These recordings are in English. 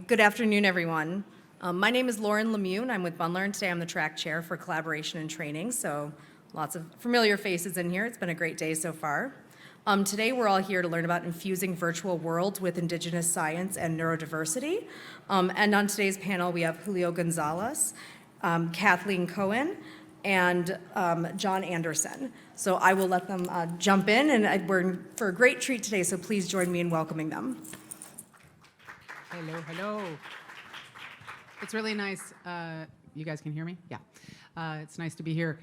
Good afternoon, everyone. My name is Lauren Lemieux, and I'm with Bundler, and today I'm the track chair for collaboration and training, so lots of familiar faces in here. It's been a great day so far. Today we're all here to learn about infusing virtual worlds with Indigenous Science and Neurodiversity. And on today's panel, we have Julio Gonzalez, Kathleen Cohen, and John Anderson. So I will let them jump in, and we're in for a great treat today, so please join me in welcoming them. Hello, hello. It's really nice. You guys can hear me? Yeah. It's nice to be here.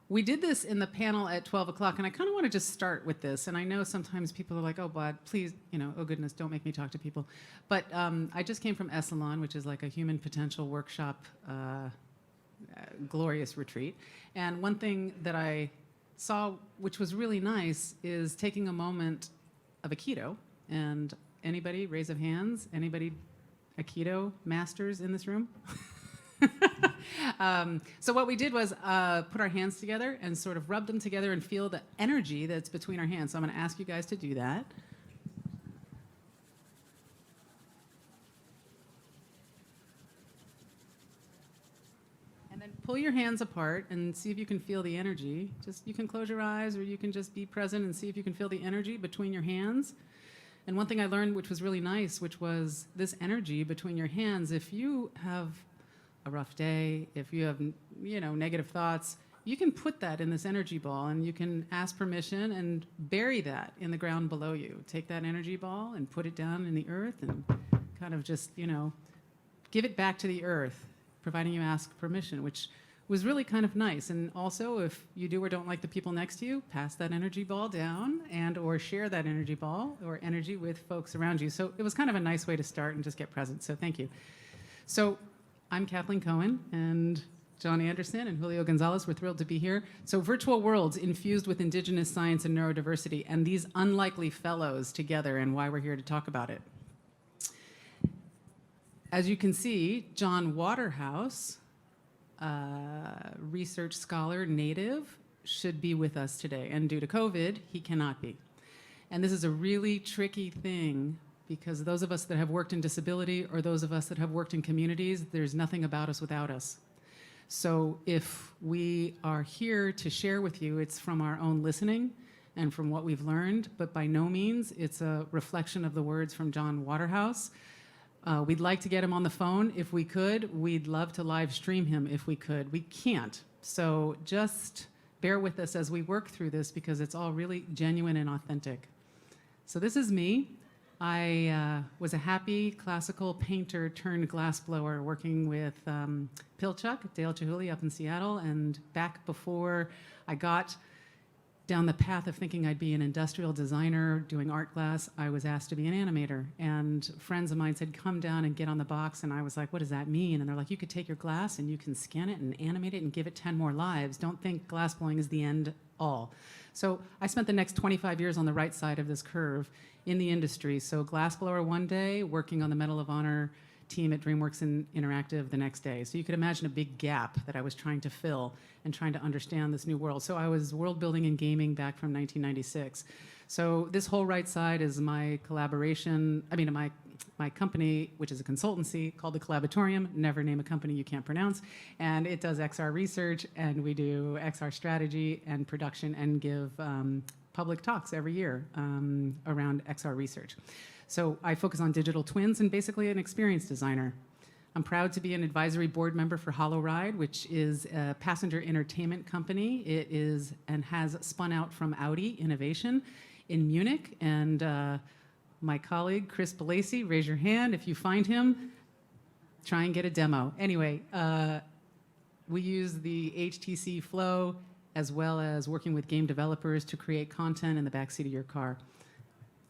We did this in the panel at 12 o'clock, and I kind of want to just start with this. And I know sometimes people are like, oh, Bod, please, oh goodness, don't make me talk to people. But I just came from Esalen, which is like a human potential workshop, glorious retreat. And one thing that I saw, which was really nice, is taking a moment of Aikido. And anybody, raise of hands, anybody Aikido masters in this room? So what we did was put our hands together and sort of rub them together and feel the energy that's between our hands. So I'm going to ask you guys to do that. And then pull your hands apart and see if you can feel the energy. Just, you can close your eyes, or you can just be present and see if you can feel the energy between your hands. And one thing I learned, which was really nice, which was this energy between your hands. If you have a rough day, if you have, negative thoughts, you can put that in this energy ball, and you can ask permission and bury that in the ground below you. Take that energy ball and put it down in the earth and kind of just, give it back to the earth, providing you ask permission, which was really kind of nice. And also, if you do or don't like the people next to you, pass that energy ball down and or share that energy ball or energy with folks around you. So it was kind of a nice way to start and just get present. So thank you. So I'm Kathleen Cohen, and John Anderson and Julio Gonzalez. We're thrilled to be here. So virtual worlds infused with Indigenous science and neurodiversity, and these unlikely fellows together, and why we're here to talk about it. As you can see, John Waterhouse, research scholar, native, should be with us today. And due to COVID, he cannot be. And this is a really tricky thing, because those of us that have worked in disability, or those of us that have worked in communities, there's nothing about us without us. So if we are here to share with you, it's from our own listening and from what we've learned, but by no means it's a reflection of the words from John Waterhouse. We'd like to get him on the phone if we could. We'd love to live stream him if we could. We can't. So just bear with us as we work through this, because it's all really genuine and authentic. So this is me. I was a happy classical painter turned glassblower working with Pilchuck, Dale Chihuly up in Seattle. And back before I got down the path of thinking I'd be an industrial designer doing art glass, I was asked to be an animator. And friends of mine said, come down and get on the box. And I was like, what does that mean? And they're like, you could take your glass and you can scan it and animate it and give it 10 more lives. Don't think glassblowing is the end all. So I spent the next 25 years on the right side of this curve in the industry. So glassblower one day, working on the Medal of Honor team at DreamWorks Interactive the next day. So you could imagine a big gap that I was trying to fill and trying to understand this new world. So I was world building and gaming back from 1996. So this whole right side is my collaboration, my company, which is a consultancy called the Collaboratorium. Never name a company you can't pronounce. And it does XR research, and we do XR strategy and production, and give public talks every year around XR research. So I focus on digital twins and basically an experience designer. I'm proud to be an advisory board member for HoloRide, which is a passenger entertainment company. It is and has spun out from Audi Innovation in Munich. And my colleague, Chris Balacy, raise your hand if you find him. Try and get a demo. Anyway, we use the HTC Flow, as well as working with game developers to create content in the backseat of your car.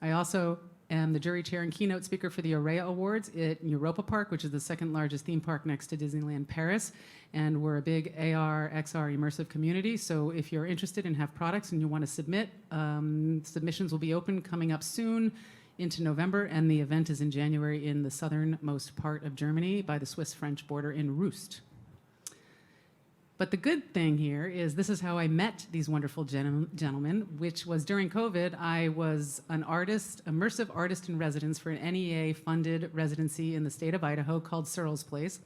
I also am the jury chair and keynote speaker for the Aurea Awards at Europa Park, which is the second largest theme park next to Disneyland Paris. And we're a big AR, XR immersive community. So if you're interested and have products and you want to submit, submissions will be open coming up soon into November. And the event is in January in the southernmost part of Germany by the Swiss-French border in Rust. But the good thing here is this is how I met these wonderful gentlemen, which was during COVID. I was an artist, immersive artist in residence for an NEA-funded residency in the state of Idaho called Searles Place.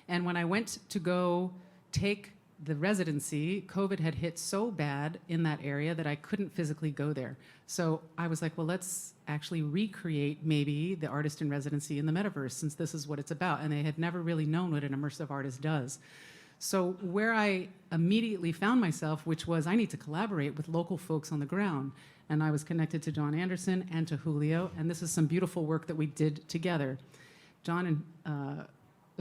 And when I went to go take the residency, COVID had hit so bad in that area that I couldn't physically go there. So I was like, well, let's actually recreate maybe the artist in residency in the metaverse, since this is what it's about. And they had never really known what an immersive artist does. So where I immediately found myself, which was I need to collaborate with local folks on the ground. And I was connected to John Anderson and to Julio, and this is some beautiful work that we did together. John and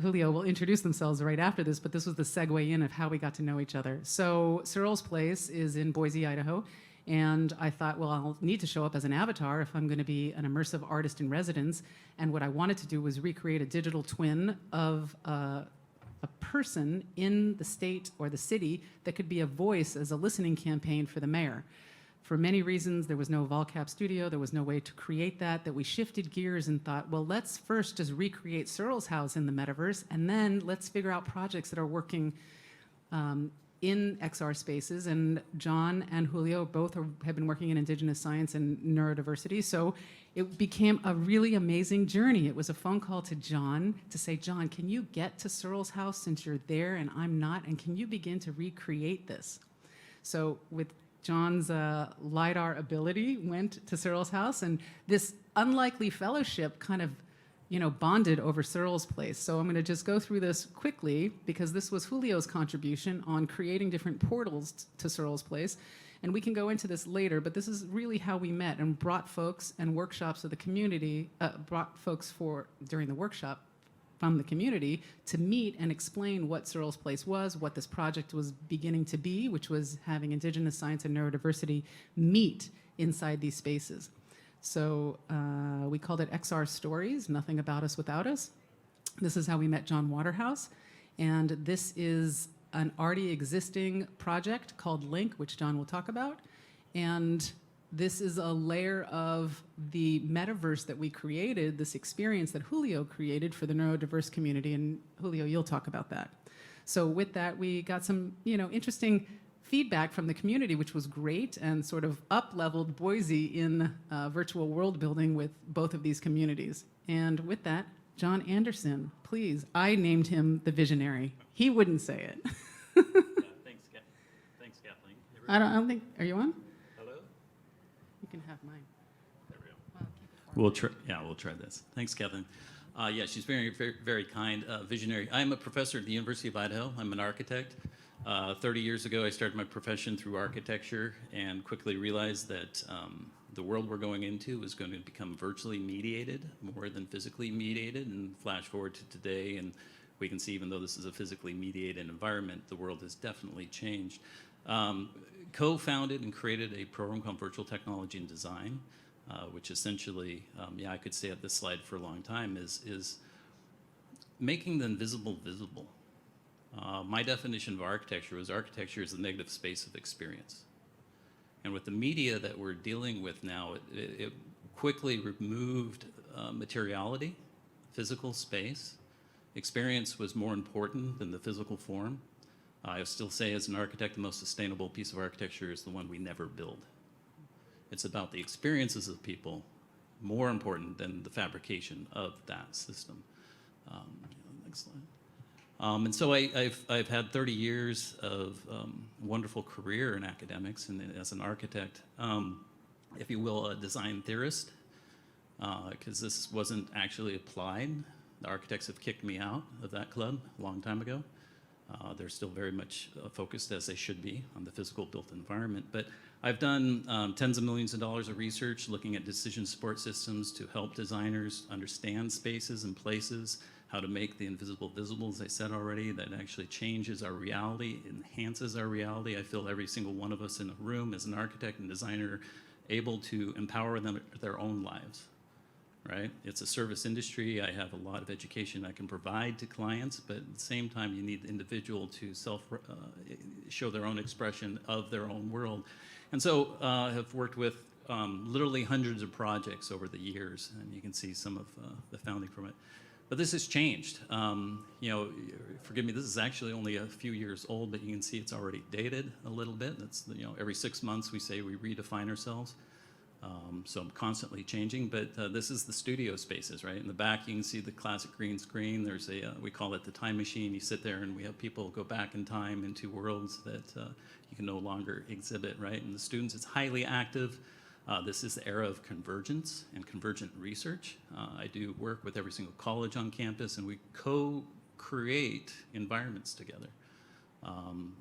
Julio will introduce themselves right after this, but this was the segue in of how we got to know each other. So Searles Place is in Boise, Idaho, and I thought, well, I'll need to show up as an avatar if I'm going to be an immersive artist in residence. And what I wanted to do was recreate a digital twin of a person in the state or the city that could be a voice as a listening campaign for the mayor. For many reasons, there was no VolCap studio, there was no way to create that we shifted gears and thought, well, let's first just recreate Searles House in the metaverse, and then let's figure out projects that are working in XR spaces. And John and Julio both have been working in Indigenous Science and Neurodiversity, so it became a really amazing journey. It was a phone call to John to say, John, can you get to Searles House since you're there and I'm not, and can you begin to recreate this? So with John's LiDAR ability, went to Searles House, and this unlikely fellowship kind of bonded over Searles Place. So I'm going to just go through this quickly because this was Julio's contribution on creating different portals to Searles Place. And we can go into this later, but this is really how we met and brought folks and workshops of the community, brought folks during the workshop from the community to meet and explain what Searles Place was, what this project was beginning to be, which was having Indigenous Science and Neurodiversity meet inside these spaces. So we called it XR Stories, Nothing About Us Without Us. This is how we met John Waterhouse. And this is an already existing project called Link, which John will talk about. And this is a layer of the metaverse that we created, this experience that Julio created for the neurodiverse community. And Julio, you'll talk about that. So with that, we got some interesting feedback from the community, which was great, and sort of up-leveled Boise in virtual world building with both of these communities. And with that, John Anderson, please. I named him the visionary. He wouldn't say it. Yeah, thanks, Kathleen. I don't think, are you on? Hello? You can have mine. There we go. Well, keep it for me. We'll try this. Thanks, Kathleen. Yeah, she's very, very, very kind, visionary. I'm a professor at the University of Idaho. I'm an architect. 30 years ago, I started my profession through architecture and quickly realized that the world we're going into is going to become virtually mediated more than physically mediated. And flash forward to today, and we can see, even though this is a physically mediated environment, the world has definitely changed. Co-founded and created a program called Virtual Technology and Design, which essentially, I could stay at this slide for a long time, is making the invisible visible. My definition of architecture is the negative space of experience. And with the media that we're dealing with now, it quickly removed materiality, physical space. Experience was more important than the physical form. I still say, as an architect, the most sustainable piece of architecture is the one we never build. It's about the experiences of people, more important than the fabrication of that system. Next slide. And so I've had 30 years of wonderful career in academics and as an architect, if you will, a design theorist, because this wasn't actually applied. The architects have kicked me out of that club a long time ago. They're still very much focused, as they should be, on the physical built environment. But I've done tens of millions of dollars of research looking at decision support systems to help designers understand spaces and places, how to make the invisible visible, as I said already. That actually changes our reality, enhances our reality. I feel every single one of us in a room as an architect and designer able to empower them their own lives, right? It's a service industry. I have a lot of education I can provide to clients, but at the same time, you need the individual to show their own expression of their own world. And so I have worked with literally hundreds of projects over the years, and you can see some of the founding from it. But this has changed. You know, forgive me, this is actually only a few years old, but you can see it's already dated a little bit. That's, you know, every 6 months we say we redefine ourselves. So I'm constantly changing, but this is the studio spaces, right? In the back, you can see the classic green screen. There's a, we call it the time machine. You sit there and we have people go back in time into worlds that you can no longer exhibit, right? And the students, it's highly active. This is the era of convergence and convergent research. I do work with every single college on campus, and we co-create environments together.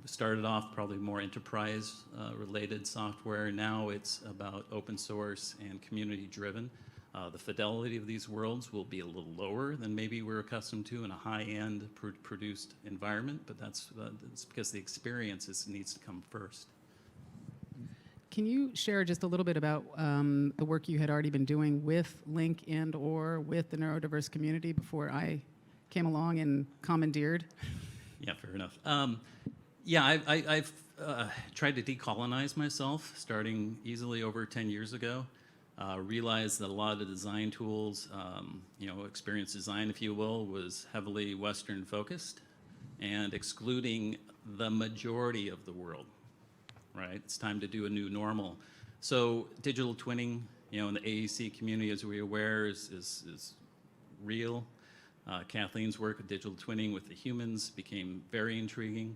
Started off probably more enterprise-related software. Now it's about open source and community-driven. The fidelity of these worlds will be a little lower than maybe we're accustomed to in a high-end produced environment, but that's because the experience needs to come first. Can you share just a little bit about the work you had already been doing with Link and/or with the neurodiverse community before I came along and commandeered? Yeah, fair enough. Yeah, I've tried to decolonize myself starting easily over 10 years ago. Realized that a lot of the design tools, you know, experience design, if you will, was heavily Western focused and excluding the majority of the world, right? It's time to do a new normal. So digital twinning, you know, in the AEC community, as we're aware, is real. Kathleen's work with digital twinning with the humans became very intriguing.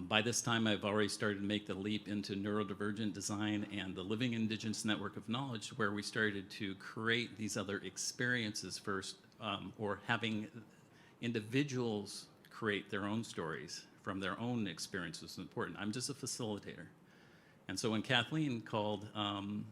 By this time, I've already started to make the leap into neurodivergent design and the living Indigenous Network of Knowledge, where we started to create these other experiences first, or having individuals create their own stories from their own experiences is important. I'm just a facilitator. And so when Kathleen called,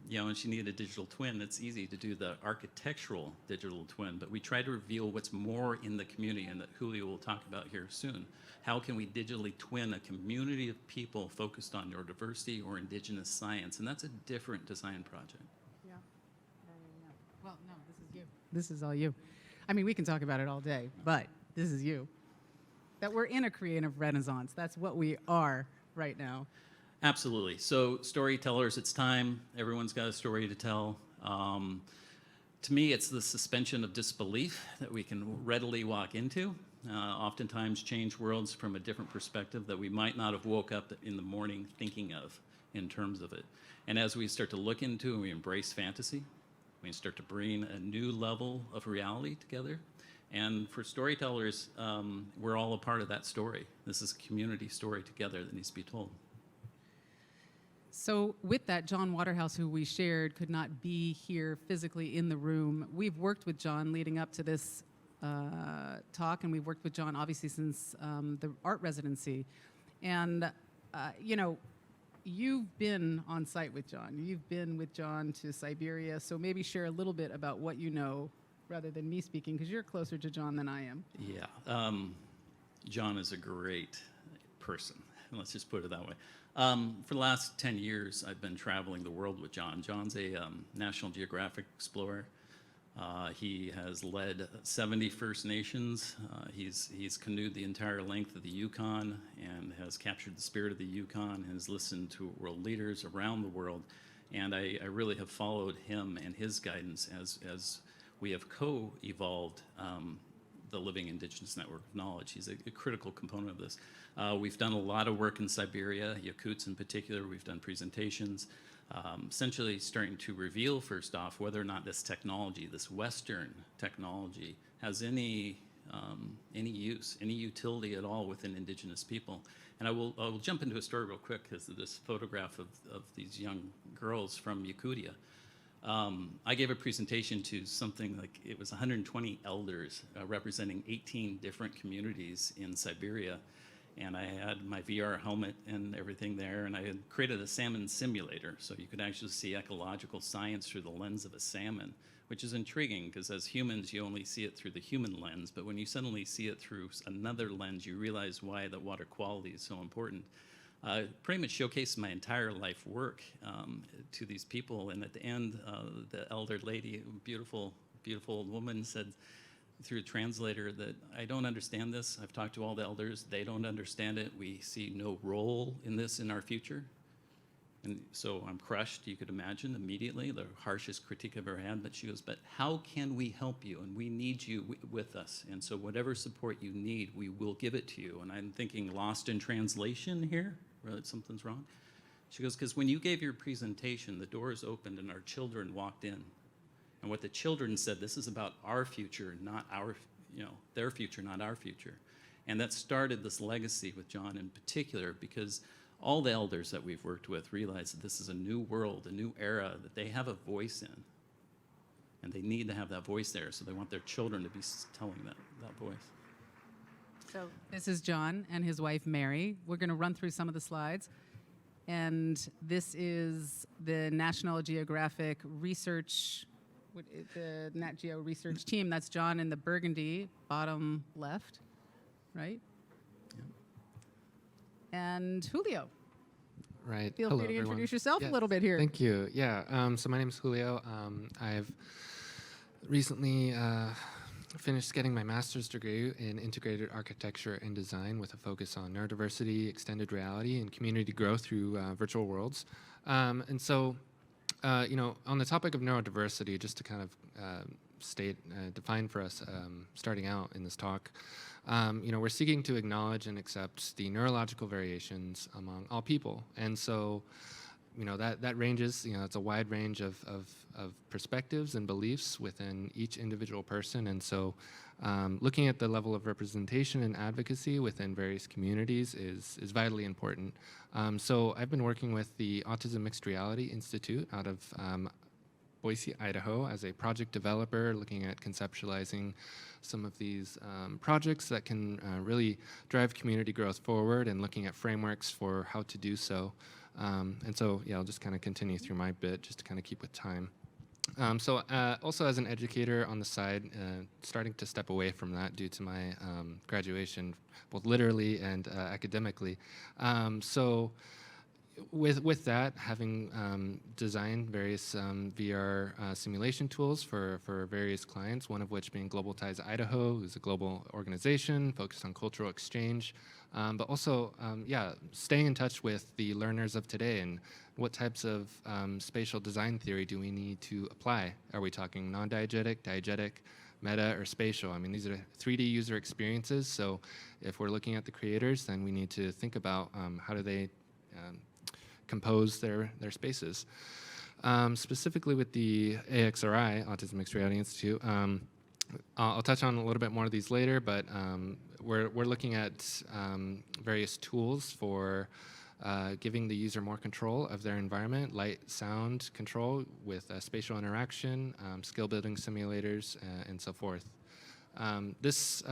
you know, and she needed a digital twin, it's easy to do the architectural digital twin, but we try to reveal what's more in the community, and that Julio will talk about here soon. How can we digitally twin a community of people focused on neurodiversity or Indigenous science? And that's a different design project. Yeah. Well, no, this is you. This is all you. I mean, we can talk about it all day, but this is you. That we're in a creative renaissance. That's what we are right now. Absolutely. So storytellers, it's time. Everyone's got a story to tell. To me, it's the suspension of disbelief that we can readily walk into. Oftentimes change worlds from a different perspective that we might not have woke up in the morning thinking of in terms of it. And as we start to look into and we embrace fantasy, we start to bring a new level of reality together. And for storytellers, we're all a part of that story. This is a community story together that needs to be told. So with that, John Waterhouse, who we shared, could not be here physically in the room. We've worked with John leading up to this talk, and we've worked with John obviously since the art residency. And, you know, you've been on site with John. You've been with John to Siberia, so maybe share a little bit about what you know rather than me speaking, because you're closer to John than I am. Yeah, John is a great person. Let's just put it that way. For the last 10 years, I've been traveling the world with John. John's a National Geographic explorer. He has led 70 First Nations. He's canoed the entire length of the Yukon and has captured the spirit of the Yukon and has listened to world leaders around the world. And I really have followed him and his guidance as we have co-evolved the Living Indigenous Network of Knowledge. He's a critical component of this. We've done a lot of work in Siberia, Yakuts in particular. We've done presentations, essentially starting to reveal, first off, whether or not this technology, this Western technology, has any use, any utility at all within Indigenous people. And I will jump into a story real quick because of this photograph of these young girls from Yakutia. I gave a presentation to something like, it was 120 elders representing 18 different communities in Siberia. And I had my VR helmet and everything there, and I had created a salmon simulator, so you could actually see ecological science through the lens of a salmon, which is intriguing, because as humans, you only see it through the human lens, but when you suddenly see it through another lens, you realize why the water quality is so important. Pretty much showcased my entire life work to these people, and at the end, the elder lady, beautiful, beautiful old woman, said through a translator that I don't understand this. I've talked to all the elders. They don't understand it. We see no role in this in our future. And so I'm crushed, you could imagine, immediately, the harshest critique I've ever had. But she goes, but how can we help you? And we need you with us. And so whatever support you need, we will give it to you. And I'm thinking lost in translation here, or that something's wrong. She goes, because when you gave your presentation, the doors opened and our children walked in. And what the children said, this is about our future, not our, their future, not our future. And that started this legacy with John in particular, because all the elders that we've worked with realize that this is a new world, a new era that they have a voice in. And they need to have that voice there, so they want their children to be telling that voice. So this is John and his wife, Mary. We're going to run through some of the slides. And this is the National Geographic Research, the Nat Geo research team. That's John in the burgundy, bottom left, right? And Julio. Right. Feel Hello, free to everyone. introduce yourself Yeah, a little bit here. Thank you. Yeah. So my name is Julio. I've recently finished getting my master's degree in integrated architecture and design with a focus on neurodiversity, extended reality, and community growth through virtual worlds. And so, on the topic of neurodiversity, just to kind of define for us starting out in this talk, we're seeking to acknowledge and accept the neurological variations among all people. And so, that ranges, it's a wide range of perspectives and beliefs within each individual person. And so looking at the level of representation and advocacy within various communities is vitally important. So I've been working with the Autism Mixed Reality Institute out of Boise, Idaho, as a project developer, looking at conceptualizing some of these projects that can really drive community growth forward, and looking at frameworks for how to do so. And so, I'll just kind of continue through my bit just to kind of keep with time. So also as an educator on the side, starting to step away from that due to my graduation, both literally and academically. So with that, having designed various VR simulation tools for various clients, one of which being Global Ties Idaho, who's a global organization focused on cultural exchange, but also, staying in touch with the learners of today and what types of spatial design theory do we need to apply? Are we talking non-diegetic, diegetic, meta, or spatial? I mean, these are 3D user experiences, so if we're looking at the creators, then we need to think about how do they compose their spaces. Specifically with the AXRI, Autism Mixed Reality Institute, I'll touch on a little bit more of these later, but we're looking at various tools for giving the user more control of their environment, light, sound control with spatial interaction, skill building simulators, and so forth. This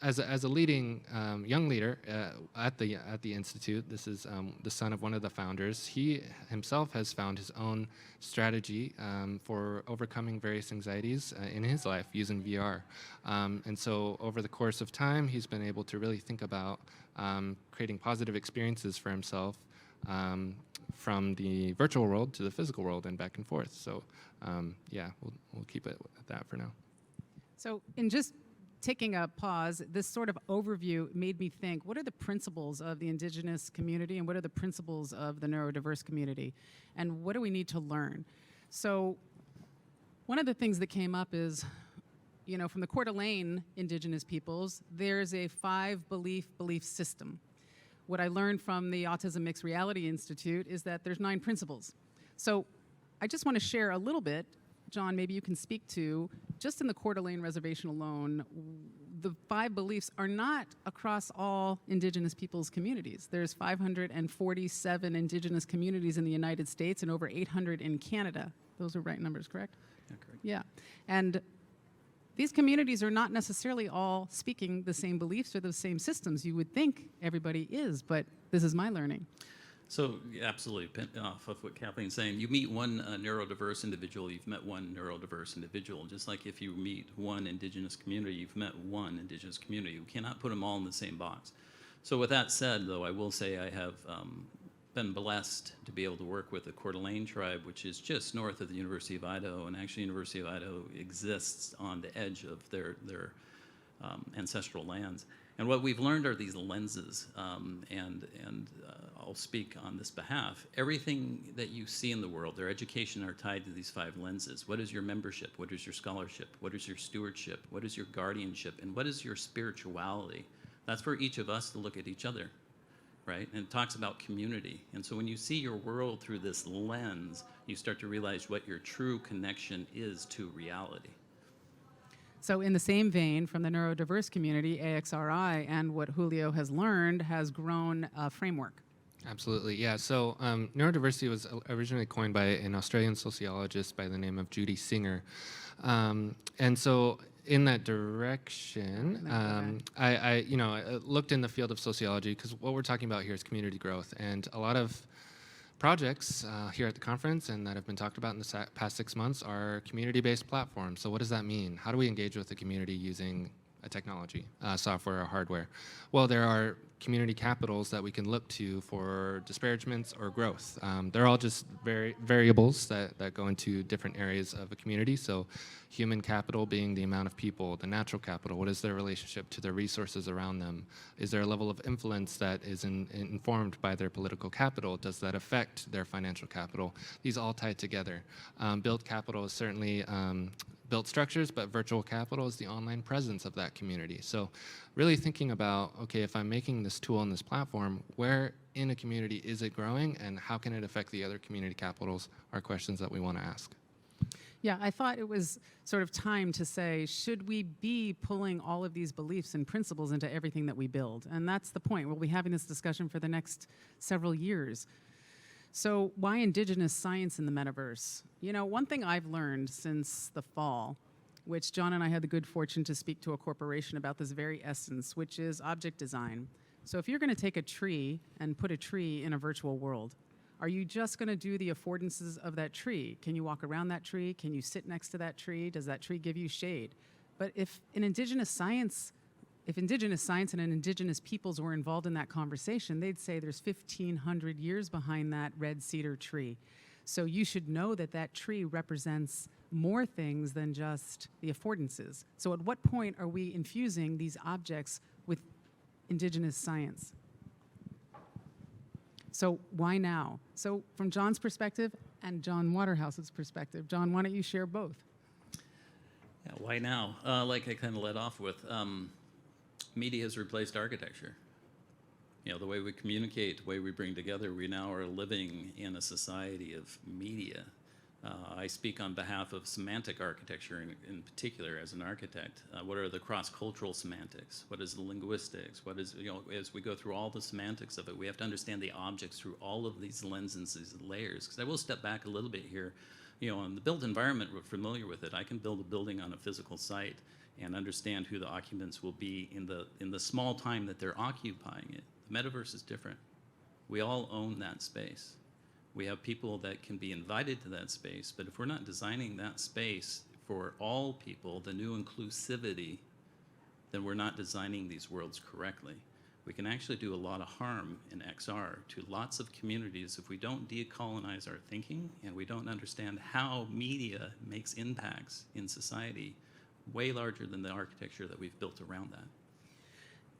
as a leading young leader at the institute, this is the son of one of the founders. He himself has found his own strategy for overcoming various anxieties in his life using VR. And so over the course of time, he's been able to really think about creating positive experiences for himself from the virtual world to the physical world and back and forth. So we'll keep it at that for now. So in just taking a pause, this sort of overview made me think, what are the principles of the Indigenous community and what are the principles of the neurodiverse community? And what do we need to learn? So one of the things that came up is, from the Coeur d'Alene Indigenous peoples, there's a 5-belief system. What I learned from the Autism Mixed Reality Institute is that there's 9 principles. So I just want to share a little bit. John, maybe you can speak to, just in the Coeur d'Alene Reservation alone, the 5 beliefs are not across all Indigenous peoples' communities. There's 547 Indigenous communities in the United States and over 800 in Canada. Those are right numbers, correct? Yeah, correct. Yeah. And these communities are not necessarily all speaking the same beliefs or the same systems. You would think everybody is, but this is my learning. So absolutely, off of what Kathleen's saying, you meet one neurodiverse individual, you've met one neurodiverse individual. Just like if you meet one Indigenous community, you've met one Indigenous community. You cannot put them all in the same box. So with that said, though, I will say I have been blessed to be able to work with the Coeur d'Alene tribe, which is just north of the University of Idaho, and actually University of Idaho exists on the edge of their ancestral lands. And what we've learned are these lenses, I'll speak on this behalf. Everything that you see in the world, their education, are tied to these 5 lenses. What is your membership? What is your scholarship? What is your stewardship? What is your guardianship? And what is your spirituality? That's for each of us to look at each other, right? And it talks about community. And so when you see your world through this lens, you start to realize what your true connection is to reality. So in the same vein, from the neurodiverse community, AXRI, and what Julio has learned, has grown a framework. Absolutely, yeah. So neurodiversity was originally coined by an Australian sociologist by the name of Judy Singer. And so in that direction, I looked in the field of sociology, because what we're talking about here is community growth. And a lot of projects here at the conference and that have been talked about in the past 6 months are community-based platforms. So what does that mean? How do we engage with the community using a technology, software or hardware? Well, there are community capitals that we can look to for disparagements or growth. They're all just variables that go into different areas of a community. So human capital being the amount of people, the natural capital, what is their relationship to their resources around them? Is there a level of influence that is informed by their political capital? Does that affect their financial capital? These all tie together. Built capital is certainly built structures, but virtual capital is the online presence of that community. So really thinking about, okay, if I'm making this tool and this platform, where in a community is it growing, and how can it affect the other community capitals, are questions that we want to ask. Yeah, I thought it was sort of time to say, should we be pulling all of these beliefs and principles into everything that we build? And that's the point. We'll be having this discussion for the next several years. So why Indigenous science in the metaverse? You know, one thing I've learned since the fall, which John and I had the good fortune to speak to a corporation about this very essence, which is object design. So if you're going to take a tree and put a tree in a virtual world, are you just going to do the affordances of that tree? Can you walk around that tree? Can you sit next to that tree? Does that tree give you shade? But if Indigenous science and indigenous peoples were involved in that conversation, they'd say there's 1,500 years behind that red cedar tree. So you should know that that tree represents more things than just the affordances. So at what point are we infusing these objects with indigenous science? So why now? So from John's perspective and John Waterhouse's perspective, John, why don't you share both? Yeah, why now? Like I kind of led off with, media has replaced architecture. You know, the way we communicate, the way we bring together, we now are living in a society of media. I speak on behalf of semantic architecture in particular as an architect. What are the cross-cultural semantics? What is the linguistics? What is, you know, as we go through all the semantics of it, we have to understand the objects through all of these lenses, these layers. Because I will step back a little bit here. You know, in the built environment, we're familiar with it. I can build a building on a physical site and understand who the occupants will be in the small time that they're occupying it. The metaverse is different. We all own that space. We have people that can be invited to that space, but if we're not designing that space for all people, the new inclusivity, then we're not designing these worlds correctly. We can actually do a lot of harm in XR to lots of communities if we don't decolonize our thinking and we don't understand how media makes impacts in society way larger than the architecture that we've built around that.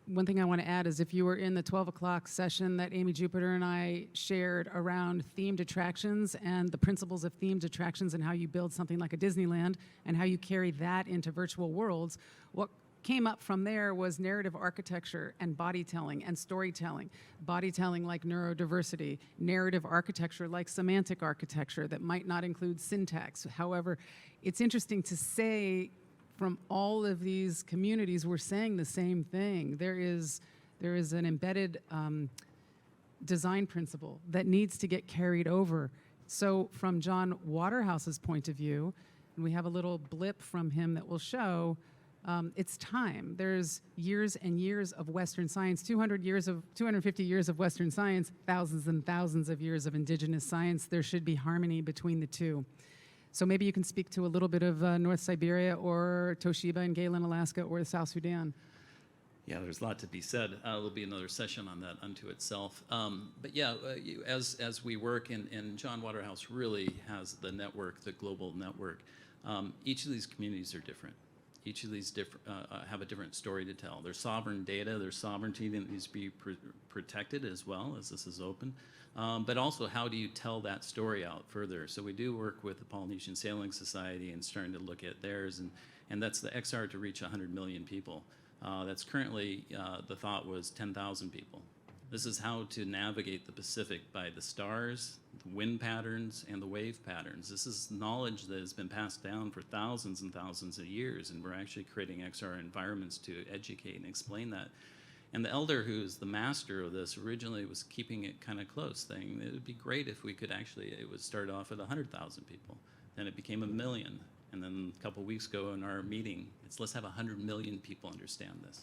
One thing I want to add is if you were in the 12 o'clock session that Amy Jupiter and I shared around themed attractions and the principles of themed attractions and how you build something like a Disneyland and how you carry that into virtual worlds, what came up from there was narrative architecture and body telling and storytelling. Body telling like neurodiversity, narrative architecture like semantic architecture that might not include syntax. However, it's interesting to say from all of these communities, we're saying the same thing. There is an embedded design principle that needs to get carried over. So from John Waterhouse's point of view, and we have a little blip from him that will show, it's time. There's years and years of Western science, 250 years of Western science, thousands and thousands of years of indigenous science. There should be harmony between the two. So maybe you can speak to a little bit of North Siberia or Toshiba in Galen, Alaska, or the South Sudan. Yeah, there's a lot to be said. There'll be another session on that unto itself. But yeah, as we work, and John Waterhouse really has the network, the global network, each of these communities are different. Each of these have a different story to tell. There's sovereign data, there's sovereignty that needs to be protected as well, as this is open. But also, how do you tell that story out further? So we do work with the Polynesian Sailing Society and starting to look at theirs, and that's the XR to reach 100 million people. That's currently, the thought was 10,000 people. This is how to navigate the Pacific by the stars, the wind patterns, and the wave patterns. This is knowledge that has been passed down for thousands and thousands of years, and we're actually creating XR environments to educate and explain that. And the elder who's the master of this originally was keeping it kind of close, saying it would be great if we could actually, it would start off at 100,000 people. Then it became 1 million. And then a couple weeks ago in our meeting, let's have 100 million people understand this.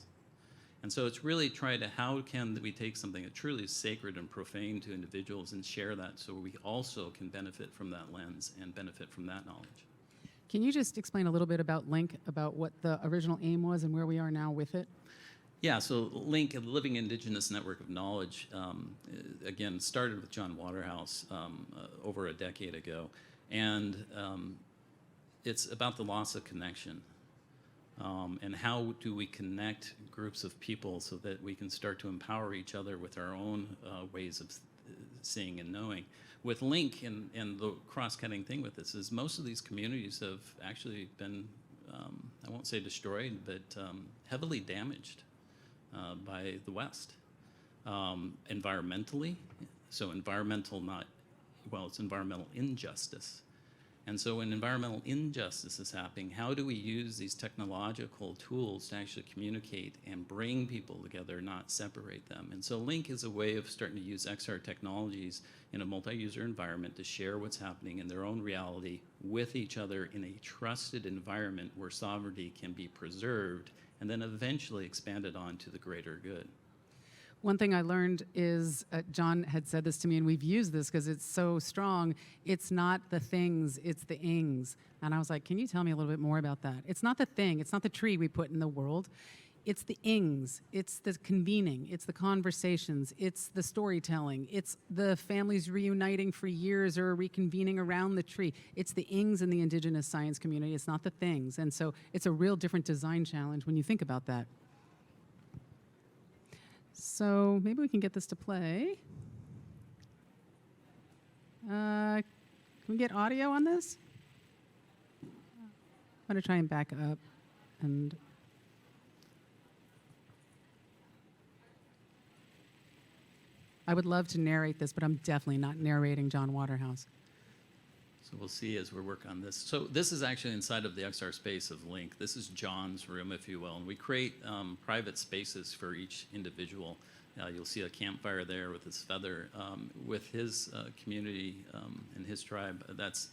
And so it's really trying to, how can we take something that truly is sacred and profane to individuals and share that so we also can benefit from that lens and benefit from that knowledge. Can you just explain a little bit about LINK, about what the original aim was and where we are now with it? Yeah, so LINK, the Living Indigenous Network of Knowledge, again, started with John Waterhouse over a decade ago. And it's about the loss of connection. And how do we connect groups of people so that we can start to empower each other with our own ways of seeing and knowing. With LINK and the cross-cutting thing with this is most of these communities have actually been, I won't say destroyed, but heavily damaged by the West. Environmentally, so environmental it's environmental injustice. And so when environmental injustice is happening, how do we use these technological tools to actually communicate and bring people together, not separate them? And so LINK is a way of starting to use XR technologies in a multi-user environment to share what's happening in their own reality with each other in a trusted environment where sovereignty can be preserved and then eventually expanded on to the greater good. One thing I learned is, John had said this to me, and we've used this because it's so strong, it's not the things, it's the ings. And I was like, can you tell me a little bit more about that? It's not the thing, it's not the tree we put in the world, it's the ings, it's the convening, it's the conversations, it's the storytelling, it's the families reuniting for years or reconvening around the tree. It's the ings in the Indigenous science community, it's not the things. And so it's a real different design challenge when you think about that. So maybe we can get this to play. Can we get audio on this? I'm going to try and back up. And I would love to narrate this, but I'm definitely not narrating John Waterhouse. So we'll see as we work on this. So this is actually inside of the XR space of LINK. This is John's room, if you will. And we create private spaces for each individual. You'll see a campfire there with his feather. With his community and his tribe,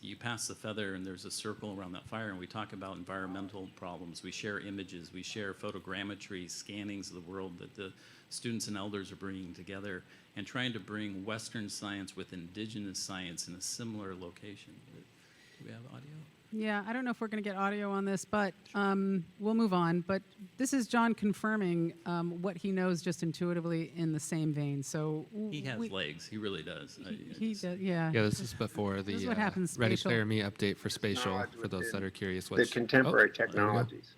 you pass the feather and there's a circle around that fire, and we talk about environmental problems. We share images. We share photogrammetry, scannings of the world that the students and elders are bringing together and trying to bring Western science with Indigenous science in a similar location. Do we have audio? Yeah, I don't know if we're going to get audio on this, but we'll move on. But this is John confirming what he knows just intuitively in the same vein. So he has legs. He really does. He does, yeah. Yeah, this is before the what happens, Ready spatial. Player Me update for spatial, for those that are curious. The contemporary there we go. technologies.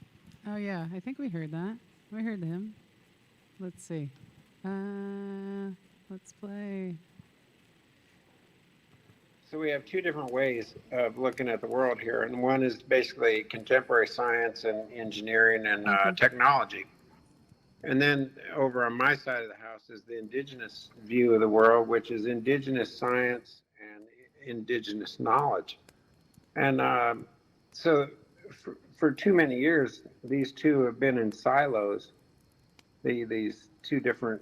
Oh, yeah, I think we heard that. We heard him. Let's see. Let's play. So we have two different ways of looking at the world here, and one is basically contemporary science and engineering and technology. And then over on my side of the house is the indigenous view of the world, which is indigenous science and indigenous knowledge. And so for too many years, these two have been in silos. These two different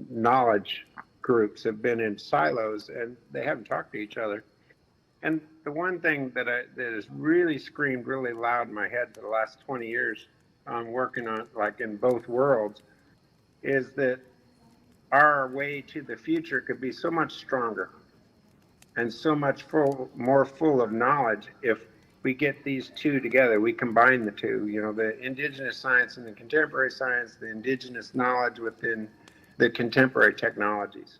knowledge groups have been in silos, and they haven't talked to each other. And the one thing that has really screamed really loud in my head for the last 20 years, working on like in both worlds, is that our way to the future could be so much stronger and so much more full of knowledge if we get these two together. We combine the two, you know, the indigenous science and the contemporary science, the indigenous knowledge within the contemporary technologies.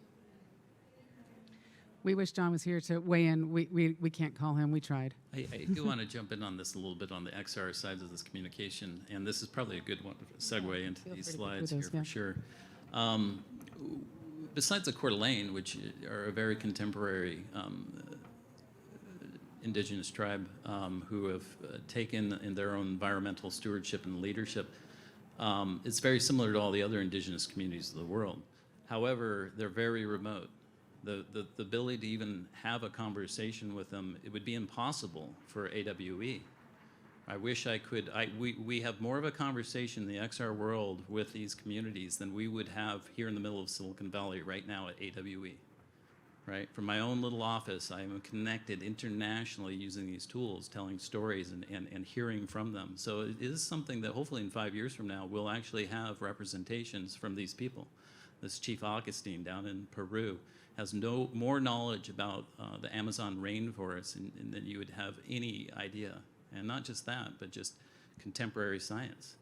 We wish John was here to weigh in. We can't call him. We tried. I do want to jump in on this a little bit on the XR sides of this communication, and this is probably a good one to segue into these slides here for sure. Besides the Coeur d'Alene, which are a very contemporary indigenous tribe who have taken in their own environmental stewardship and leadership, it's very similar to all the other indigenous communities of the world. However, they're very remote. The ability to even have a conversation with them, it would be impossible for AWE. I wish I could, we have more of a conversation in the XR world with these communities than we would have here in the middle of Silicon Valley right now at AWE, right? From my own little office, I am connected internationally using these tools, telling stories and hearing from them. So it is something that hopefully in 5 years from now, we'll actually have representations from these people. This Chief Augustine down in Peru has more knowledge about the Amazon rainforest than you would have any idea. And not just that, but just contemporary science.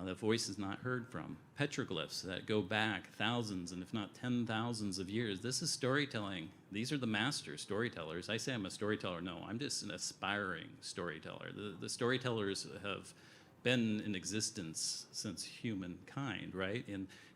The voice is not heard from. Petroglyphs that go back thousands and if not 10,000s of years. This is storytelling. These are the master storytellers. I say I'm a storyteller. No, I'm just an aspiring storyteller. The storytellers have been in existence since humankind, right?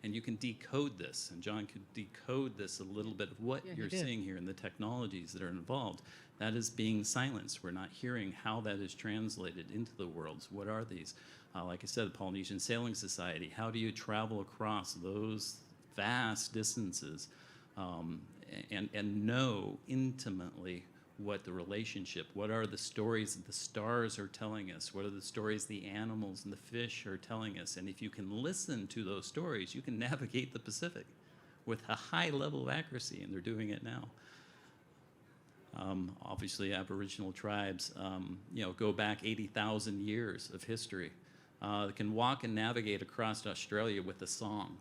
And you can decode this, and John could decode this a little bit of what you're seeing here in the technologies that are involved. That is being silenced. We're not hearing how that is translated into the worlds. What are these? Like I said, the Polynesian Sailing Society, how do you travel across those vast distances and know intimately what the relationship, what are the stories that the stars are telling us, what are the stories the animals and the fish are telling us, and if you can listen to those stories, you can navigate the Pacific with a high level of accuracy, and they're doing it now. Obviously, Aboriginal tribes, go back 80,000 years of history. They can walk and navigate across Australia with a song.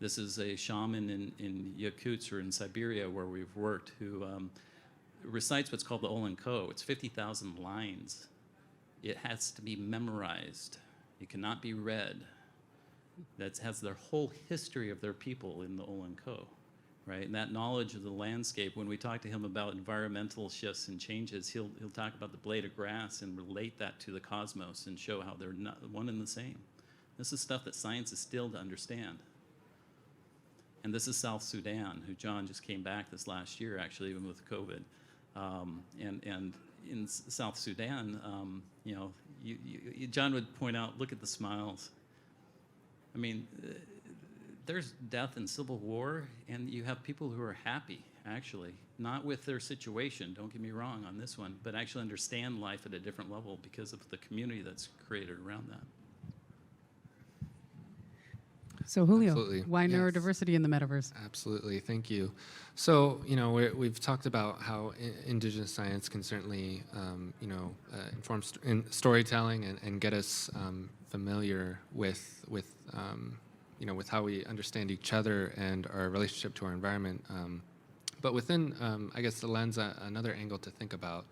This is a shaman in Yakutsk or in Siberia where we've worked who recites what's called the Olenko. It's 50,000 lines. It has to be memorized. It cannot be read. That has their whole history of their people in the Olenko, right? And that knowledge of the landscape, when we talk to him about environmental shifts and changes, he'll talk about the blade of grass and relate that to the cosmos and show how they're not one and the same. This is stuff that science is still to understand. And this is South Sudan, who John just came back this last year, actually, even with COVID. And in South Sudan, John would point out, look at the smiles. I mean, there's death and civil war, and you have people who are happy, actually, not with their situation, don't get me wrong on this one, but actually understand life at a different level because of the community that's created around that. So Julio, Absolutely. why Yes. neurodiversity in the metaverse? Absolutely, thank you. So, we've talked about how Indigenous science can certainly, inform storytelling and get us familiar with how we understand each other and our relationship to our environment. But within, I guess, the lens, another angle to think about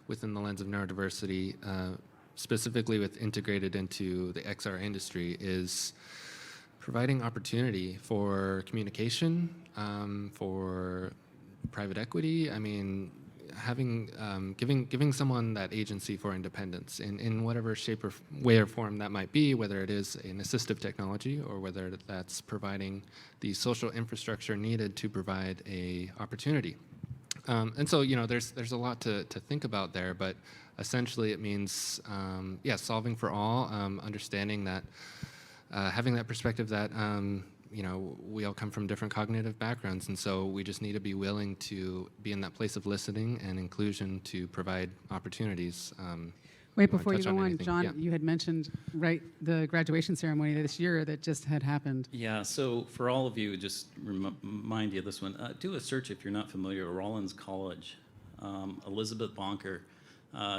within the lens of neurodiversity, specifically with integrated into the XR industry, is providing opportunity for communication, for private equity. I mean, giving someone that agency for independence in whatever shape or way or form that might be, whether it is an assistive technology or whether that's providing the social infrastructure needed to provide a opportunity. And so, there's a lot to think about there, but essentially it means, solving for all, understanding that, having that perspective that, we all come from different cognitive backgrounds, and so we just need to be willing to be in that place of listening and inclusion to provide opportunities. Wait, before you touch go on, anything? John, Yeah. you had mentioned, the graduation ceremony this year that just had happened. Yeah, so for all of you, just remind you of this one. Do a search if you're not familiar with Rollins College. Elizabeth Bonker.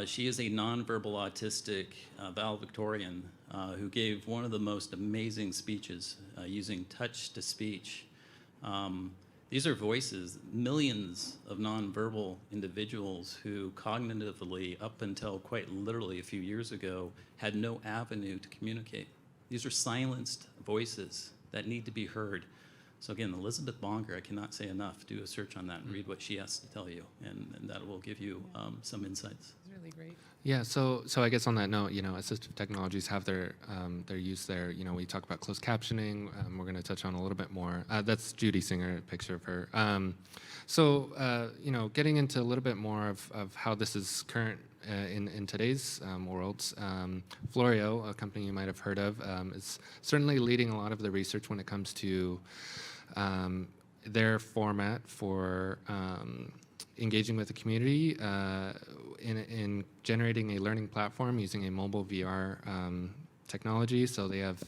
She is a nonverbal autistic valedictorian who gave one of the most amazing speeches using touch to speech. These are voices, millions of nonverbal individuals who cognitively, up until quite literally a few years ago, had no avenue to communicate. These are silenced voices that need to be heard. So again, Elizabeth Bonger, I cannot say enough. Do a search on that and read what she has to tell you, and that will give you some insights. It's really great. Yeah, so I guess on that note, assistive technologies have their use there. We talk about closed captioning. We're going to touch on a little bit more. That's Judy Singer, a picture of her. Getting into a little bit more of how this is current in today's world. Florio, a company you might have heard of, is certainly leading a lot of the research when it comes to their format for engaging with the community in generating a learning platform using a mobile VR technology. So they have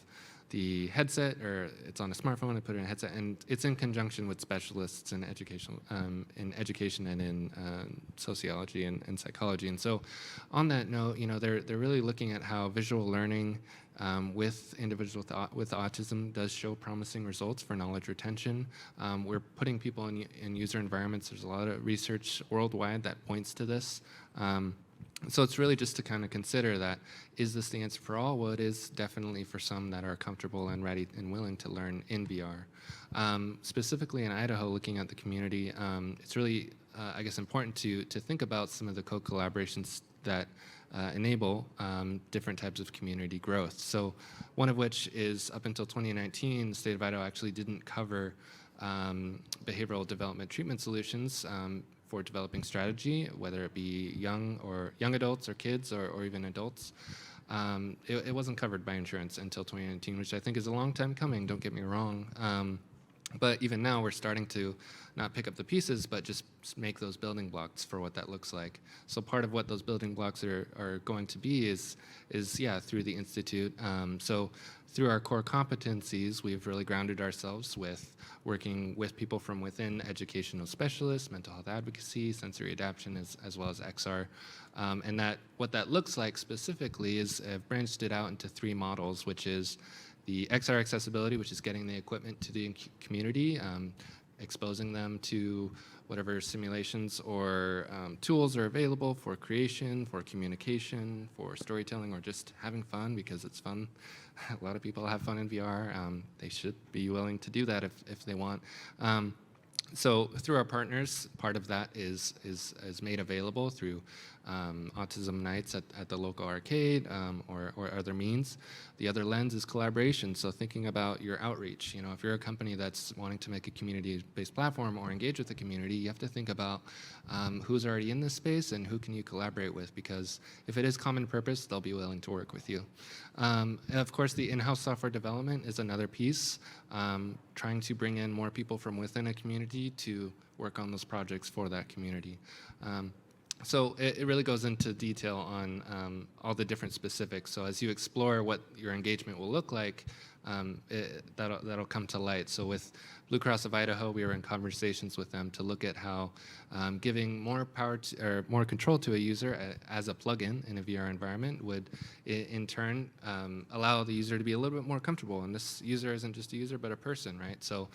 the headset, or it's on a smartphone. They put it in a headset, and it's in conjunction with specialists in education and in sociology and psychology. And so, on that note, they're really looking at how visual learning with individuals with autism does show promising results for knowledge retention. We're putting people in user environments. There's a lot of research worldwide that points to this. So it's really just to kind of consider that, is this the answer for all? Well, it is definitely for some that are comfortable and ready and willing to learn in VR. Specifically in Idaho, looking at the community, it's really, I guess, important to think about some of the co-collaborations that enable different types of community growth. So one of which is, up until 2019, the state of Idaho actually didn't cover behavioral development treatment solutions for developing strategy, whether it be young adults or kids or even adults. It wasn't covered by insurance until 2019, which I think is a long time coming, don't get me wrong. But even now, we're starting to not pick up the pieces, but just make those building blocks for what that looks like. So part of what those building blocks are going to be is through the Institute. So through our core competencies, we've really grounded ourselves with working with people from within, educational specialists, mental health advocacy, sensory adaptation, as well as AXRI. And what that looks like specifically is I've branched it out into 3 models, which is the XR accessibility, which is getting the equipment to the community, exposing them to whatever simulations or tools are available for creation, for communication, for storytelling, or just having fun because it's fun. A lot of people have fun in VR. They should be willing to do that if they want. So through our partners, part of that is made available through autism nights at the local arcade or other means. The other lens is collaboration. So thinking about your outreach. If you're a company that's wanting to make a community-based platform or engage with the community, you have to think about who's already in this space and who can you collaborate with, because if it is common purpose, they'll be willing to work with you. And of course, the in-house software development is another piece, trying to bring in more people from within a community to work on those projects for that community. So it really goes into detail on all the different specifics. So as you explore what your engagement will look like, that'll come to light. So with Blue Cross of Idaho, we were in conversations with them to look at how giving more power or more control to a user as a plugin in a VR environment would, in turn, allow the user to be a little bit more comfortable. And this user isn't just a user, but a person, right? So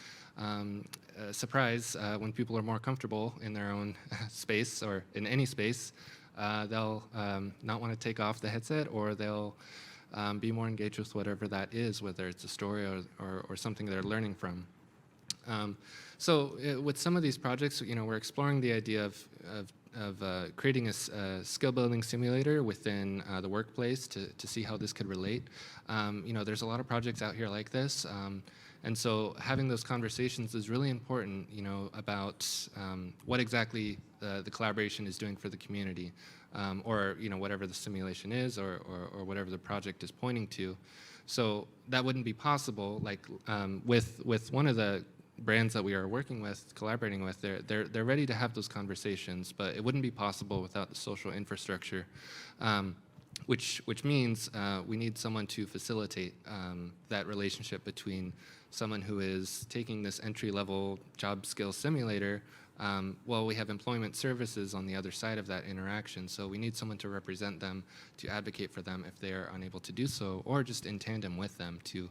surprise, when people are more comfortable in their own space or in any space, they'll not want to take off the headset, or they'll be more engaged with whatever that is, whether it's a story or something they're learning from. With some of these projects, we're exploring the idea of creating a skill building simulator within the workplace to see how this could relate. There's a lot of projects out here like this. And so having those conversations is really important, about what exactly the collaboration is doing for the community, or whatever the simulation is, or whatever the project is pointing to. So that wouldn't be possible, like with one of the brands that we are working with, collaborating with. They're ready to have those conversations, but it wouldn't be possible without the social infrastructure. Which means we need someone to facilitate that relationship between someone who is taking this entry-level job skill simulator, while we have employment services on the other side of that interaction. So we need someone to represent them, to advocate for them if they are unable to do so, or just in tandem with them to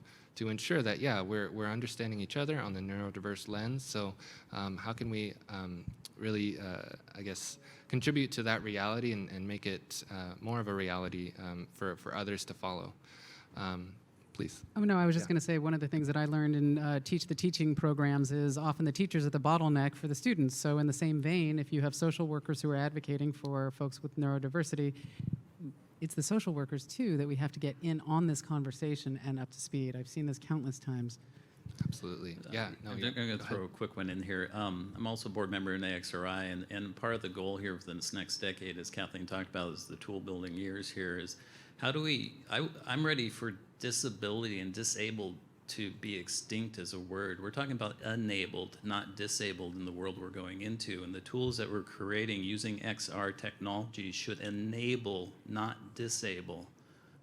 ensure that, we're understanding each other on the neurodiverse lens. So how can we really, contribute to that reality and make it more of a reality for others to follow. please. Oh, no, I was just Yeah. going to say one of the things that I learned in Teach the Teaching programs is often the teachers are the bottleneck for the students. So in the same vein, if you have social workers who are advocating for folks with neurodiversity, it's the social workers, too, that we have to get in on this conversation and up to speed. I've seen this countless times. Absolutely. Yeah. No, I'm yeah, going to go throw ahead. a quick one in here. I'm also a board member in AXRI, and part of the goal here for this next decade, as Kathleen talked about, is the tool building years here, is how do we, I'm ready for disability and disabled to be extinct as a word. We're talking about enabled, not disabled in the world we're going into, and the tools that we're creating using XR technology should enable, not disable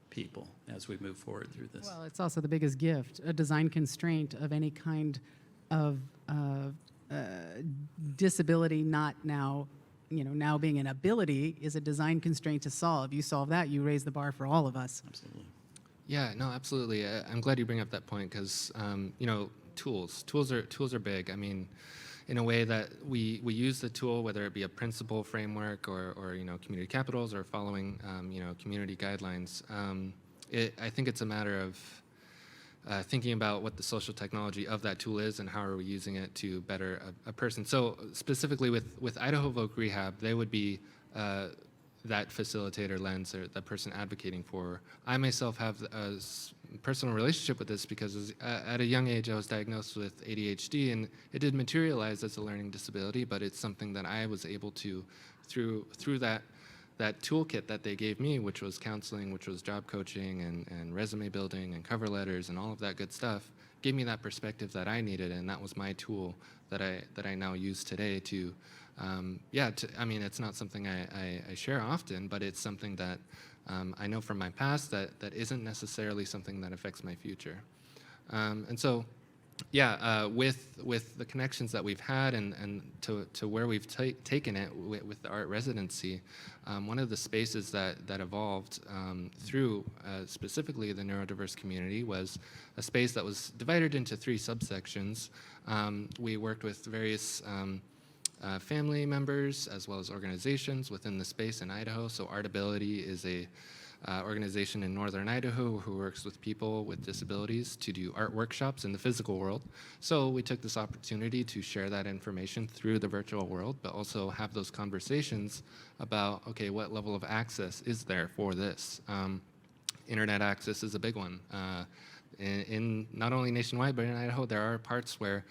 people as we move forward through this. Well, it's also the biggest gift. A design constraint of any kind of disability, not now, now being an ability, is a design constraint to solve. You solve that, you raise the bar for all of us. Absolutely. Yeah, no, absolutely. I'm glad you bring up that point because, tools are big. I mean, in a way that we use the tool, whether it be a principle framework or community capitals or following, community guidelines. I think it's a matter of thinking about what the social technology of that tool is and how are we using it to better a person. So specifically with Idaho Voc Rehab, they would be that facilitator lens or that person advocating for. I myself have a personal relationship with this because at a young age I was diagnosed with ADHD, and it did materialize as a learning disability, but it's something that I was able to, through that toolkit that they gave me, which was counseling, which was job coaching and resume building and cover letters and all of that good stuff, gave me that perspective that I needed, and that was my tool that I now use today to, it's not something I share often, but it's something that I know from my past that isn't necessarily something that affects my future. With the connections that we've had and to where we've taken it with the art residency, one of the spaces that evolved through specifically the neurodiverse community was a space that was divided into 3 subsections. We worked with various family members as well as organizations within the space in Idaho. So Artability is a organization in northern Idaho who works with people with disabilities to do art workshops in the physical world. So we took this opportunity to share that information through the virtual world, but also have those conversations about, okay, what level of access is there for this? Internet access is a big one. In not only nationwide, but in Idaho, there are parts where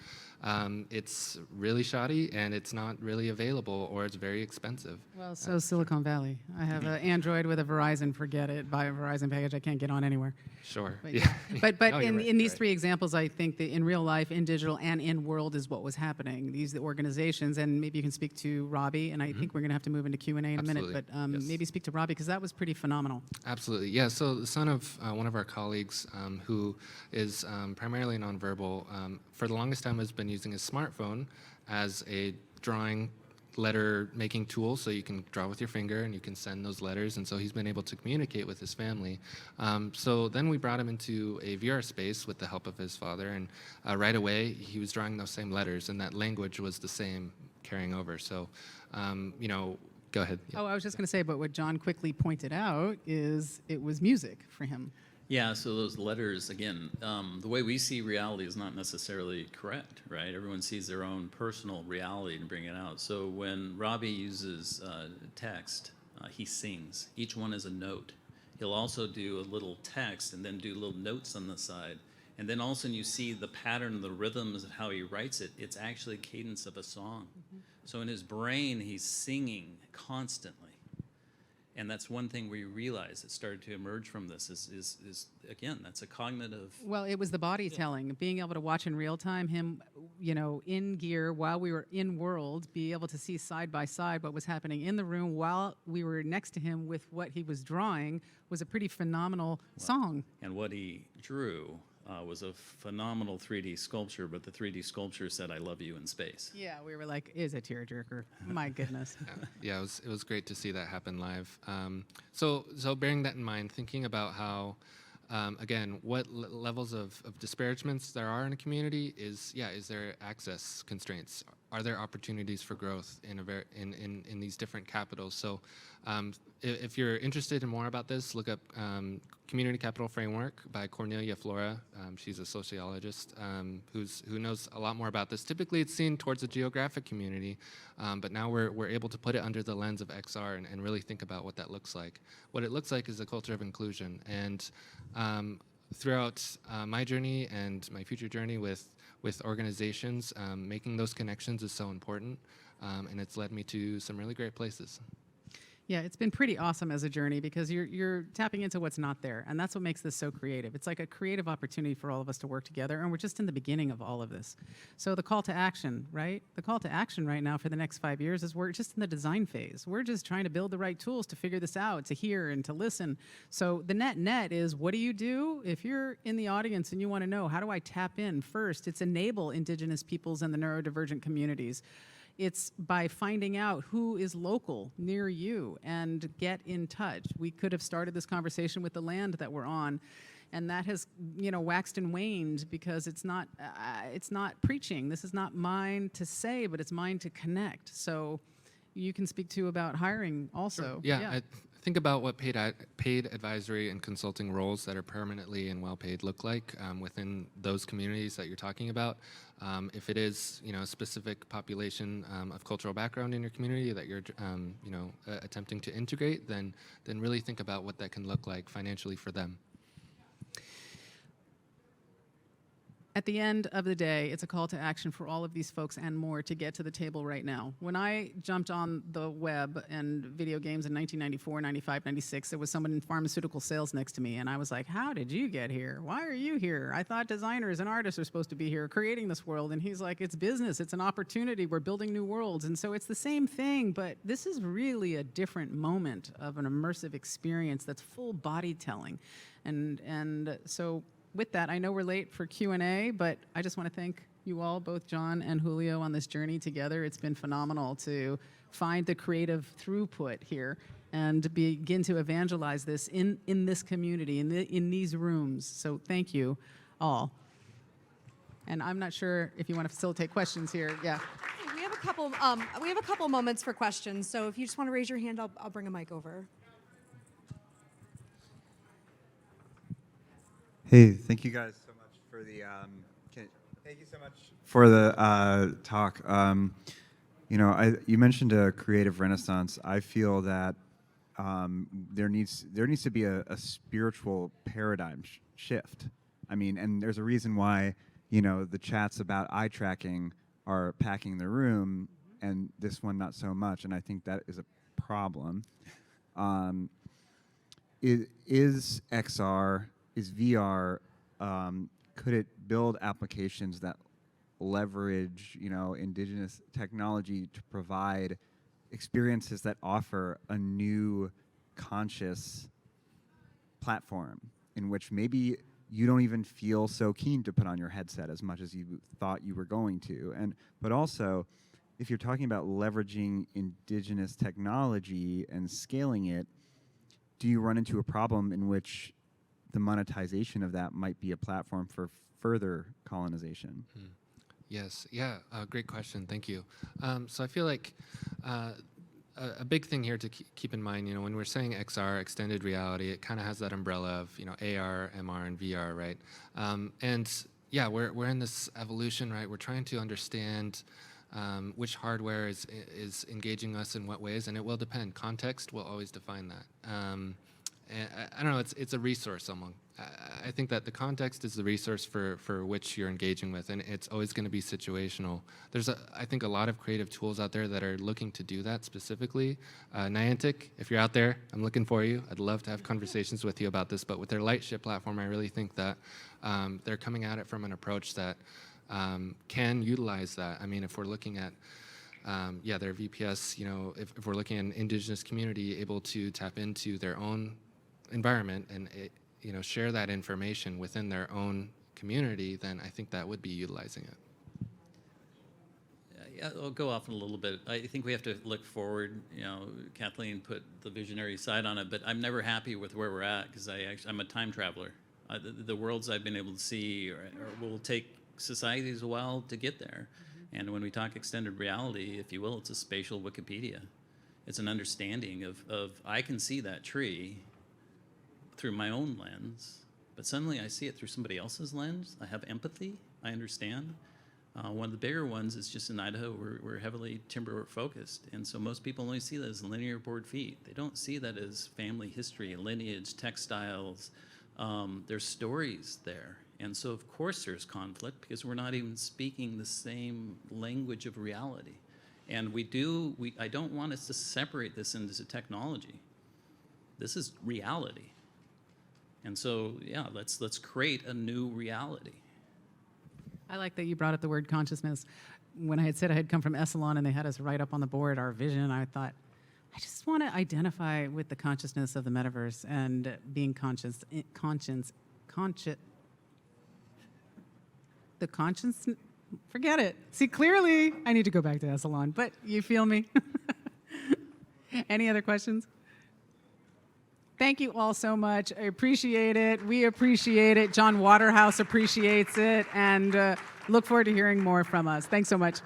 it's really shoddy and it's not really available, or it's very expensive. Well, so Silicon Valley. I have an Android with a Verizon. Forget it. Buy a Verizon package. I can't get on anywhere. Sure. But, Yeah. but No, you're in right, these right. 3 examples, I think that in real life, in digital, and in world is what was happening. These organizations, and maybe you can speak to Robbie, and I think we're going to have to move into Q&A in a minute, Absolutely. but Yes. maybe speak to Robbie, because that was pretty phenomenal. Absolutely. Yeah. So the son of one of our colleagues who is primarily nonverbal, for the longest time has been using his smartphone as a drawing letter making tool, so you can draw with your finger and you can send those letters, and so he's been able to communicate with his family. So then we brought him into a VR space with the help of his father, and right away he was drawing those same letters, and that language was the same carrying over. So, go ahead. Yeah. Oh, I was just going to say, but what John quickly pointed out is it was music for him. Yeah, so those letters, again, the way we see reality is not necessarily correct, right? Everyone sees their own personal reality and bring it out. So when Robbie uses text, he sings. Each one is a note. He'll also do a little text and then do little notes on the side. And then all of a sudden you see the pattern, the rhythms of how he writes it. It's actually cadence of a song. Mm-hmm. So in his brain, he's singing constantly. And that's one thing we realized that started to emerge from this is again, that's a cognitive. Well, it was the body telling, being able to watch in real time him, in gear while we were in world, be able to see side by side what was happening in the room while we were next to him with what he was drawing was a pretty phenomenal song. And what he drew was a phenomenal 3D sculpture, but the 3D sculpture said, "I love you" in space. Yeah, we were like, is a tearjerker. My goodness. Yeah, it was great to see that happen live. So bearing that in mind, thinking about how, again, what levels of disparagements there are in a community is there access constraints? are there opportunities for growth in these different capitals? So if you're interested in more about this, look up Community Capital Framework by Cornelia Flora. She's a sociologist who knows a lot more about this. Typically, it's seen towards a geographic community, but now we're able to put it under the lens of XR and really think about what that looks like. What it looks like is a culture of inclusion. And throughout my journey and my future journey with organizations, making those connections is so important, and it's led me to some really great places. Yeah, it's been pretty awesome as a journey because you're tapping into what's not there, and that's what makes this so creative. It's like a creative opportunity for all of us to work together, and we're just in the beginning of all of this. So the call to action, right? The call to action right now for the next 5 years is we're just in the design phase. We're just trying to build the right tools to figure this out, to hear and to listen. So the net is, what do you do? If you're in the audience and you want to know, how do I tap in? First, it's enable Indigenous peoples and the neurodivergent communities. It's by finding out who is local near you and get in touch. We could have started this conversation with the land that we're on, and that has, waxed and waned because it's not preaching. This is not mine to say, but it's mine to connect. So you can speak to about hiring also. Sure. Yeah. Think about what paid advisory and consulting roles that are permanently and well paid look like within those communities that you're talking about. If it is, a specific population of cultural background in your community that you're, attempting to integrate, then really think about what that can look like financially for them. At the end of the day, it's a call to action for all of these folks and more to get to the table right now. When I jumped on the web and video games in 1994, 95, 96, there was someone in pharmaceutical sales next to me, and I was like, how did you get here? Why are you here? I thought designers and artists are supposed to be here creating this world. And he's like, it's business. It's an opportunity. We're building new worlds. And so it's the same thing, but this is really a different moment of an immersive experience that's full body telling. And so with that, I know we're late for Q&A, but I just want to thank you all, both John and Julio, on this journey together. It's been phenomenal to find the creative throughput here and begin to evangelize this in this community, in these rooms. So thank you all. And I'm not sure if you want to facilitate questions here. Yeah. We have a couple moments for questions. So if you just want to raise your hand, I'll bring a mic over. Hey, thank you guys so much for the thank you so much for the talk. You mentioned a creative renaissance. I feel that there needs to be a spiritual paradigm shift. I mean, and there's a reason why the chats about eye tracking are packing the room, and this one not so much. And I think that is a problem. Is XR? Is VR, could it build applications that leverage, indigenous technology to provide experiences that offer a new conscious platform in which maybe you don't even feel so keen to put on your headset as much as you thought you were going to? But also, if you're talking about leveraging indigenous technology and scaling it, do you run into a problem in which the monetization of that might be a platform for further colonization? Yes, yeah, great question, thank you. So I feel like a big thing here to keep in mind, when we're saying XR, extended reality, it kind of has that umbrella of, AR, MR, and VR, right? And yeah, we're in this evolution, right? We're trying to understand which hardware is engaging us in what ways, and it will depend. Context will always define that. And I don't know, it's a resource among. I think that the context is the resource for which you're engaging with, and it's always going to be situational. There's, I think, a lot of creative tools out there that are looking to do that specifically. Niantic, if you're out there, I'm looking for you. I'd love to have conversations with you about this, but with their Lightship platform, I really think that they're coming at it from an approach that can utilize that. I mean, if we're looking at their VPS, if we're looking at an indigenous community able to tap into their own environment and share that information within their own community, then I think that would be utilizing it. Yeah, I'll go off in a little bit. I think we have to look forward. Kathleen put the visionary side on it, but I'm never happy with where we're at because I'm a time traveler. The worlds I've been able to see will take societies a while to get there. And when we talk extended reality, if you will, it's a spatial Wikipedia. It's an understanding of I can see that tree through my own lens, but suddenly I see it through somebody else's lens. I have empathy. I understand. One of the bigger ones is just in Idaho, we're heavily timber focused. And so most people only see that as linear board feet. They don't see that as family history, lineage, textiles. There's stories there. And so of course there's conflict because we're not even speaking the same language of reality. And I don't want us to separate this into technology. This is reality. And so, yeah, let's create a new reality. I like that you brought up the word consciousness. When I had said I had come from Esalen and they had us write up on the board our vision, I thought, I just want to identify with the consciousness of the metaverse and being conscious, the conscience, forget it. See, clearly, I need to go back to Esalen, but you feel me? Any other questions? Thank you all so much. I appreciate it. We appreciate it. John Waterhouse appreciates it, and look forward to hearing more from us. Thanks so much.